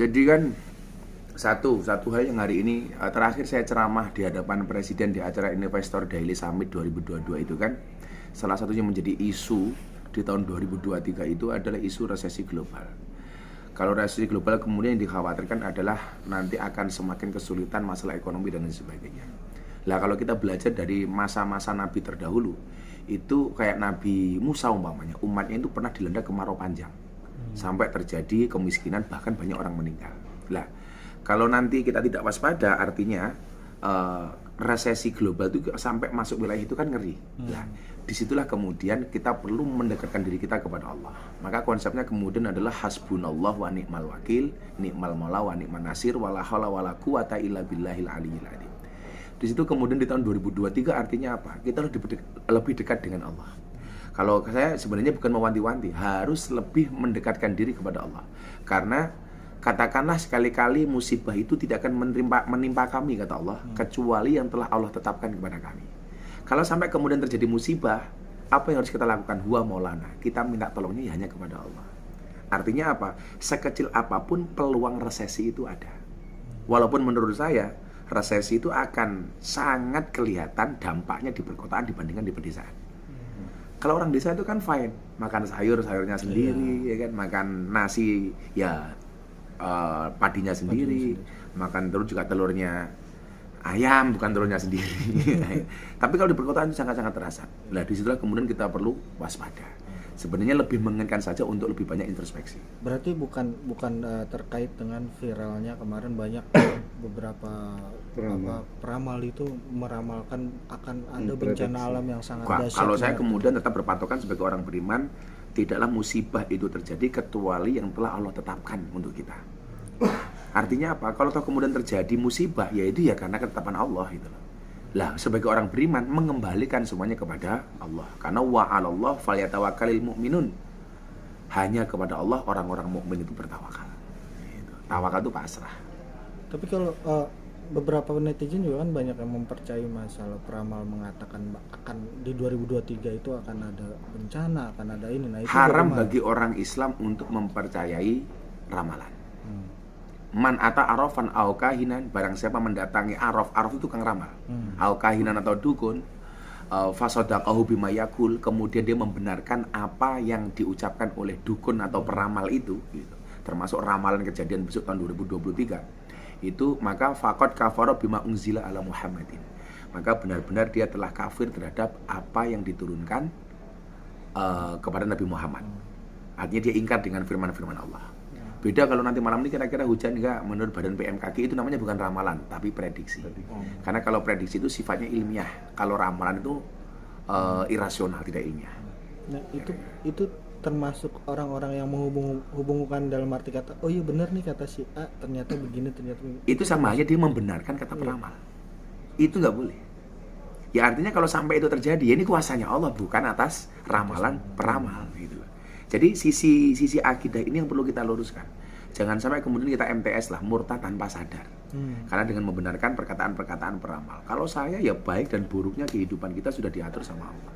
Jadi kan satu hal yang hari ini terakhir saya ceramah di hadapan Presiden di acara Investor Daily Summit 2022 itu kan salah satunya menjadi isu di tahun 2023 itu adalah isu resesi global. Kalau resesi global kemudian yang dikhawatirkan adalah nanti akan semakin kesulitan masalah ekonomi dan lain sebagainya. Lah kalau kita belajar dari masa-masa Nabi terdahulu, itu kayak Nabi Musa umpamanya, umatnya itu pernah dilanda kemarau panjang sampai terjadi kemiskinan, bahkan banyak orang meninggal. Lah kalau nanti kita tidak waspada, artinya resesi global itu sampai masuk wilayah itu kan ngeri. Lah disitulah kemudian kita perlu mendekatkan diri kita kepada Allah. Maka konsepnya kemudian adalah hasbunallah wa ni'mal wakil, ni'mal maula wa ni'man nasir, wala haula wala quwata illa billahil aliyyil azim. Di situ kemudian di tahun 2023 artinya apa? Kita lebih dekat dengan Allah. Kalau saya sebenarnya bukan mewanti-wanti, harus lebih mendekatkan diri kepada Allah. Karena katakanlah sekali-kali musibah itu tidak akan menimpa kami, kata Allah, kecuali yang telah Allah tetapkan kepada kami. Kalau sampai kemudian terjadi musibah, apa yang harus kita lakukan? Huwa maulana, kita minta tolongnya ya hanya kepada Allah. Artinya apa? Sekecil apapun peluang resesi itu ada. Walaupun menurut saya resesi itu akan sangat kelihatan dampaknya di perkotaan dibandingkan di pedesaan. Kalau orang desa itu kan fine, makan sayurnya sendiri, ya kan, makan nasi ya padinya sendiri, makan terus juga telurnya ayam, bukan telurnya sendiri. Tapi kalau di perkotaan itu sangat-sangat terasa. Nah, disitulah kemudian kita perlu waspada. Sebenarnya lebih menginginkan saja untuk lebih banyak introspeksi. Berarti bukan terkait dengan viralnya kemarin banyak beberapa peramal itu meramalkan akan ada bencana alam yang sangat dahsyat. Kalau saya kemudian tetap berpatokan sebagai orang beriman, tidaklah musibah itu terjadi kecuali yang telah Allah tetapkan untuk kita. Artinya apa? Kalau toh kemudian terjadi musibah, ya itu ya karena ketetapan Allah gitu loh. Lah, sebagai orang beriman mengembalikan semuanya kepada Allah. Karena wa 'alallah falyatawakkalul mu'minun. Hanya kepada Allah orang-orang mukmin itu bertawakal. Gitu. Tawakal itu pasrah. Tapi kalau beberapa netizen juga kan banyak yang mempercayai masalah peramal mengatakan akan di 2023 itu akan ada bencana, akan ada ini. Nah, itu haram bagaimana? bagi orang Islam untuk mempercayai ramalan. Man ata arafan au kahinan, barang siapa mendatangi araf itu tukang ramal, au kahinan atau dukun, fasadaqahu bima yaqul, kemudian dia membenarkan apa yang diucapkan oleh dukun atau peramal itu gitu. Termasuk ramalan kejadian besok tahun 2023 itu, maka faqad kafara bima unzila ala Muhammadin, maka benar-benar dia telah kafir terhadap apa yang diturunkan kepada Nabi Muhammad. Artinya dia ingkar dengan firman-firman Allah. Beda kalau nanti malam ini kira-kira hujan enggak, menurut Badan PMKG itu namanya bukan ramalan tapi prediksi. Karena kalau prediksi itu sifatnya ilmiah, kalau ramalan itu irasional, tidak ilmiah. Nah, itu termasuk orang-orang yang menghubungkan dalam arti kata, oh iya benar nih kata si A, ternyata begini, ternyata begini. Itu sama aja dia membenarkan kata peramal. Itu nggak boleh. Ya artinya kalau sampai itu terjadi, ya ini kuasanya Allah, bukan atas ramalan peramal gitu. Jadi sisi akidah ini yang perlu kita luruskan. Jangan sampai kemudian kita MTS lah, murtad tanpa sadar. Karena dengan membenarkan perkataan-perkataan peramal. Kalau saya ya baik dan buruknya kehidupan kita sudah diatur sama Allah.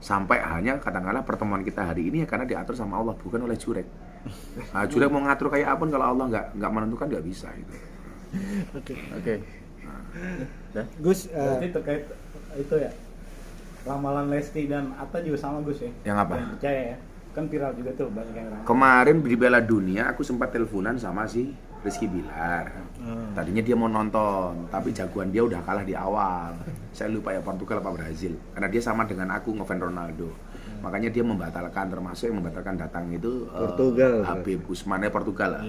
Sampai hanya katakanlah pertemuan kita hari ini ya karena diatur sama Allah, bukan oleh jurek. Nah, jurek mau ngatur kayak apa kalau Allah nggak menentukan, nggak bisa gitu. Oke. Gus, berarti terkait itu ya, ramalan Lesti dan Atta juga sama Gus ya? Yang apa? Yang percaya ya? Kan viral juga tuh banyak yang ramal. Kemarin di Piala Dunia aku sempat teleponan sama si Rizky Bilar. Tadinya dia mau nonton, tapi jagoan dia udah kalah di awal. Saya lupa ya Portugal apa Brazil. Karena dia sama dengan aku ngefans Ronaldo. Makanya dia membatalkan, termasuk yang membatalkan datang itu Portugal. Habib Usman, Portugal lah.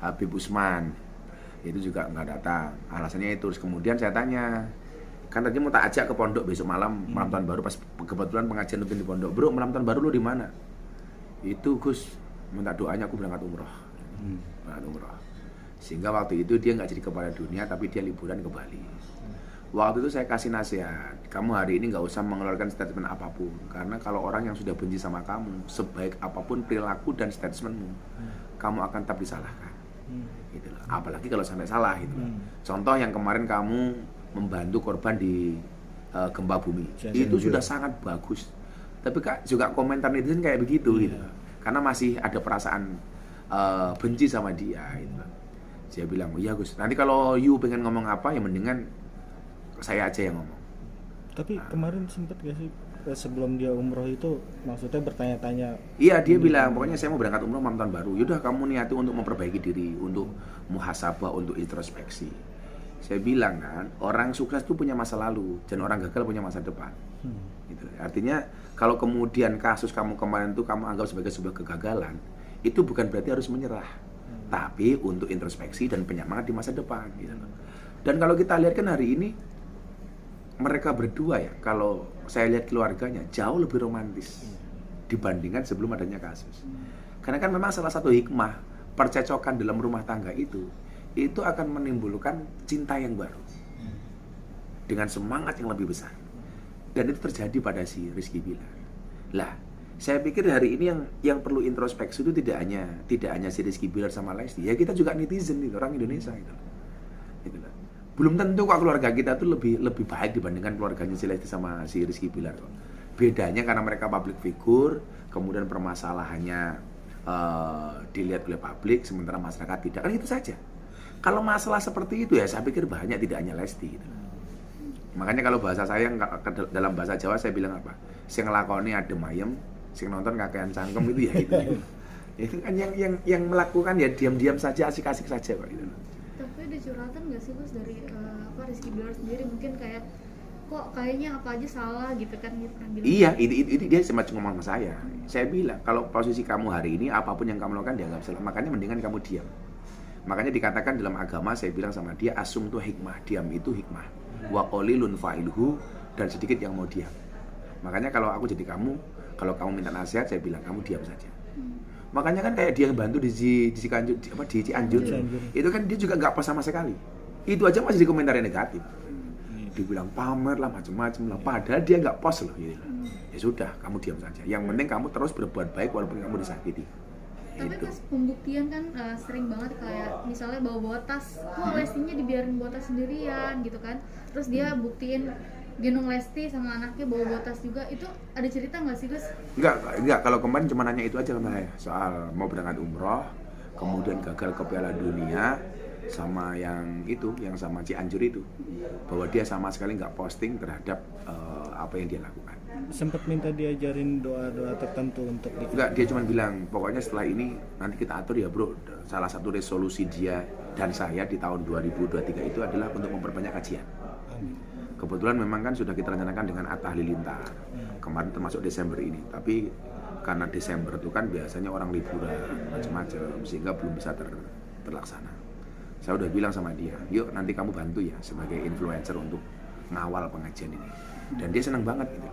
Habib Usman itu juga nggak datang. Alasannya itu. Terus kemudian saya tanya, kan tadi mau tak ajak ke pondok besok malam tahun baru, pas kebetulan pengajian rutin di pondok. Bro, malam tahun baru lu di mana? Itu Gus, minta doanya aku berangkat umroh. Berangkat umroh. Sehingga waktu itu dia nggak jadi kepala dunia, tapi dia liburan ke Bali. Waktu itu saya kasih nasihat, kamu hari ini nggak usah mengeluarkan statement apapun, karena kalau orang yang sudah benci sama kamu, sebaik apapun perilaku dan statementmu, kamu akan tetap disalahkan. Gitu loh. Apalagi kalau sampai salah gitu. Contoh yang kemarin kamu membantu korban di gempa bumi, itu sudah sangat bagus. Tapi Kak juga komentar netizen kayak begitu gitu. Karena masih ada perasaan benci sama dia gitu. Saya bilang, oh iya Gus, nanti kalau you pengen ngomong apa ya mendingan saya aja yang ngomong. Tapi kemarin sempet gak sih sebelum dia umroh itu maksudnya bertanya-tanya? Iya, dia bilang pokoknya saya mau berangkat umroh malam tahun baru. Yaudah kamu niati untuk memperbaiki diri, untuk muhasabah, untuk introspeksi. Saya bilang kan, orang sukses itu punya masa lalu dan orang gagal punya masa depan. Gitu. Artinya kalau kemudian kasus kamu kemarin itu kamu anggap sebagai sebuah kegagalan, itu bukan berarti harus menyerah, tapi untuk introspeksi dan penyemangat di masa depan. Gitu. Dan kalau kita lihat kan hari ini mereka berdua ya, kalau saya lihat keluarganya jauh lebih romantis dibandingkan sebelum adanya kasus. Karena kan memang salah satu hikmah percecokan dalam rumah tangga itu akan menimbulkan cinta yang baru dengan semangat yang lebih besar. Dan itu terjadi pada si Rizky Bilar. Lah, saya pikir hari ini yang perlu introspeksi itu tidak hanya si Rizky Bilar sama Lesti, ya kita juga netizen itu, orang Indonesia gitu. Belum tentu kok keluarga kita tuh lebih baik dibandingkan keluarganya si Lesti sama si Rizky Bilar kok. Bedanya karena mereka public figure, kemudian permasalahannya dilihat oleh publik, sementara masyarakat tidak. Kan itu saja. Kalau masalah seperti itu ya saya pikir banyak, tidak hanya Lesti gitu. Makanya kalau bahasa saya dalam bahasa Jawa saya bilang apa? Sing nglakoni adem ayem, sing nonton kakean cangkem itu ya itu. Itu kan yang melakukan ya diam-diam saja, asik-asik saja Pak gitu. Tapi ada curhatan nggak sih Gus dari Rizky Bilar sendiri, mungkin kayak kok kayaknya apa aja salah gitu kan gitu kan bilang. Iya, itu dia semacam ngomong sama saya. Saya bilang kalau posisi kamu hari ini apapun yang kamu lakukan dianggap salah, makanya mendingan kamu diam. Makanya dikatakan dalam agama, saya bilang sama dia, asum itu hikmah, diam itu hikmah. Wa qalilun fa'ilhu, dan sedikit yang mau diam. Makanya kalau aku jadi kamu, kalau kamu minta nasihat, saya bilang kamu diam saja. Makanya kan kayak dia yang bantu di Cianjur, itu kan dia juga nggak post sama sekali. Itu aja masih dikomentari negatif. Dibilang pamer lah, macam-macam lah. Padahal dia nggak post loh. Gitu. Ya sudah, kamu diam saja. Yang penting kamu terus berbuat baik walaupun kamu disakiti. Tapi pas pembuktian kan sering banget kayak misalnya bawa tas, kok Lestinya dibiarin bawa tas sendirian gitu kan. Terus dia buktiin gendong Lesti sama anaknya bawa tas juga. Itu ada cerita nggak sih Gus? Enggak. Kalau kemarin cuma nanya itu aja sama saya, soal mau berangkat umroh, kemudian gagal ke Piala Dunia, sama yang sama Cianjur itu, bahwa dia sama sekali nggak posting terhadap apa yang dia lakukan. Sempat minta diajarin doa-doa tertentu untuk Enggak, dia cuma bilang pokoknya setelah ini nanti kita atur ya bro. Salah satu resolusi dia dan saya di tahun 2023 itu adalah untuk memperbanyak kajian. Kebetulan memang kan sudah kita rencanakan dengan Atta Halilintar kemarin termasuk Desember ini, tapi karena Desember itu kan biasanya orang liburan macam-macam sehingga belum bisa terlaksana. Saya udah bilang sama dia, yuk nanti kamu bantu ya sebagai influencer untuk ngawal pengajian ini. Dan dia senang banget gitu.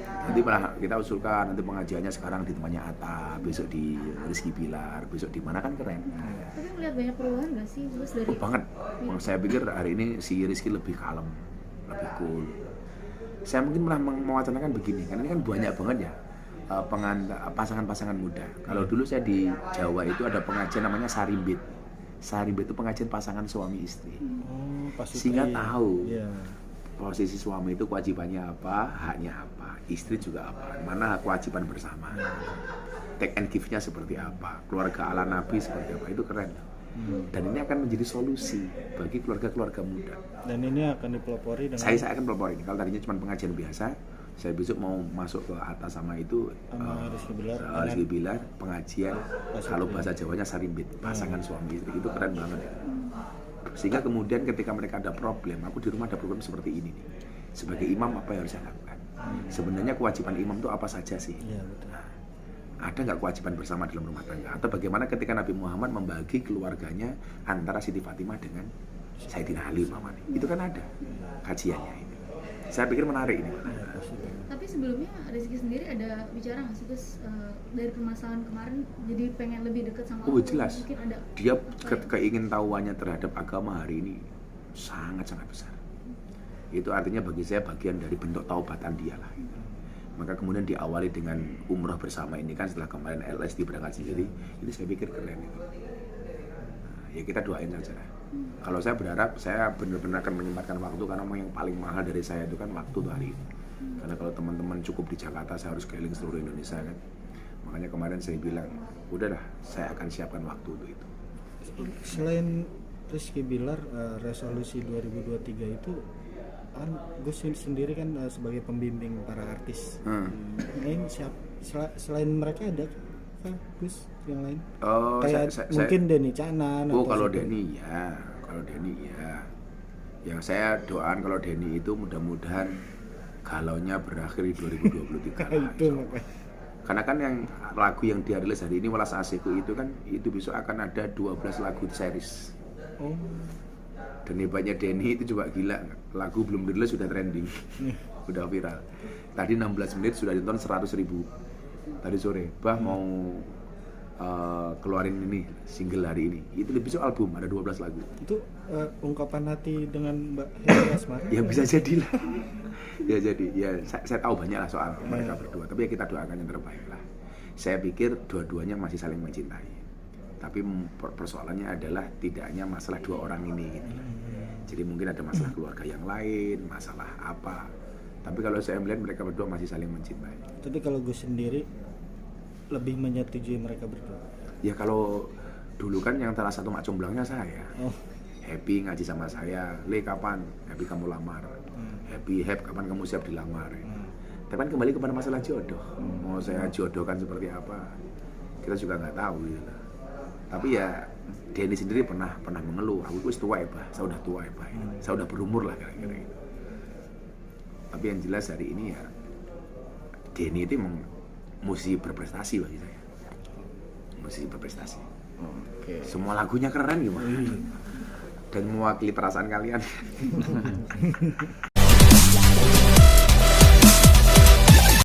Nanti malah kita usulkan nanti pengajiannya sekarang di tempatnya Atta, besok di Rizky Bilar, besok di mana kan keren. Tapi melihat banyak perubahan nggak sih Gus dari? Banget. Saya pikir hari ini si Rizky lebih kalem, lebih cool. Saya mungkin malah mewacanakan begini, karena ini kan banyak banget ya pasangan-pasangan muda. Kalau dulu saya di Jawa itu ada pengajian namanya Sarimbit. Sarimbit itu pengajian pasangan suami istri. Sehingga tahu posisi suami itu kewajibannya apa, haknya apa, istri juga apa, mana kewajiban bersama, take and give-nya seperti apa, keluarga ala Nabi seperti apa, itu keren. Dan ini akan menjadi solusi bagi keluarga-keluarga muda. Dan ini akan dipelopori dengan saya akan pelopori. Kalau tadinya cuma pengajian biasa, saya besok mau masuk ke atas sama itu Rizky Bilar pengajian kalau bahasa Jawanya Sarimbit, pasangan suami istri, itu keren banget ya. Sehingga kemudian ketika mereka ada problem, aku di rumah ada problem seperti ini nih. Sebagai imam apa yang harus saya lakukan? Sebenarnya kewajiban imam itu apa saja sih? Nah, ada nggak kewajiban bersama dalam rumah tangga? Atau bagaimana ketika Nabi Muhammad membagi keluarganya antara Siti Fatimah dengan Sayyidina Ali umpamanya? Itu kan ada kajiannya itu. Saya pikir menarik ini. Tapi sebelumnya Rizky sendiri ada bicara nggak sih Gus dari permasalahan kemarin jadi pengen lebih dekat sama Allah? Jelas. Mungkin ada. Dia keingintahuannya terhadap agama hari ini sangat-sangat besar. Itu artinya bagi saya bagian dari bentuk taubatan dia lah. Maka kemudian diawali dengan umrah bersama ini kan setelah kemarin Lesti berangkat sendiri, ini saya pikir keren itu. Nah, ya kita doain saja. Kalau saya berharap saya benar-benar akan menyempatkan waktu, karena memang yang paling mahal dari saya itu kan waktu tuh hari ini. Karena kalau teman-teman cukup di Jakarta, saya harus keliling seluruh Indonesia kan. Makanya kemarin saya bilang, udahlah saya akan siapkan waktu untuk itu. Selain Rizky Bilar, resolusi 2023 itu kan Gus sendiri kan sebagai pembimbing para artis. Lain selain mereka ada kah Gus yang lain? Oh, kayak mungkin Denny Canan. Oh, kalau Denny ya, ya saya doakan kalau Denny itu mudah-mudahan galaunya berakhir di 2023 lah. Itu Karena kan yang lagu yang dia rilis hari ini Welas Asihku itu kan itu besok akan ada 12 lagu series. Oh. Dan hebatnya Denny itu juga gila, lagu belum dirilis sudah trending, udah viral. Tadi 16 menit sudah ditonton 100.000 tadi sore. Mau keluarin ini single hari ini. Itu besok album ada 12 lagu. Itu ungkapan hati dengan Mbak Heri Asmara? Ya bisa jadi lah. Ya jadi, ya saya tahu banyak lah soal mereka berdua. Tapi ya kita doakan yang terbaik lah. Saya pikir dua-duanya masih saling mencintai. Tapi persoalannya adalah tidak hanya masalah dua orang ini gitu. Jadi mungkin ada masalah keluarga yang lain, masalah apa. Tapi kalau saya melihat mereka berdua masih saling mencintai. Tapi kalau gue sendiri lebih menyetujui mereka berdua. Ya kalau dulu kan yang salah satu mak comblangnya saya. Oh. Happy ngaji sama saya, Le kapan Happy kamu lamar? Happy kapan kamu siap dilamar? Tapi kan kembali kepada masalah jodoh. Mau saya jodohkan seperti apa? Kita juga nggak tahu gitu. Tapi ya Denny sendiri pernah mengeluh, aku tua ya, saya udah tua ya, saya udah berumur lah kira-kira gitu. Tapi yang jelas hari ini ya Denny itu memang mesti berprestasi bagi saya, mesti berprestasi. Oke. Semua lagunya keren gimana? Dan mewakili perasaan kalian.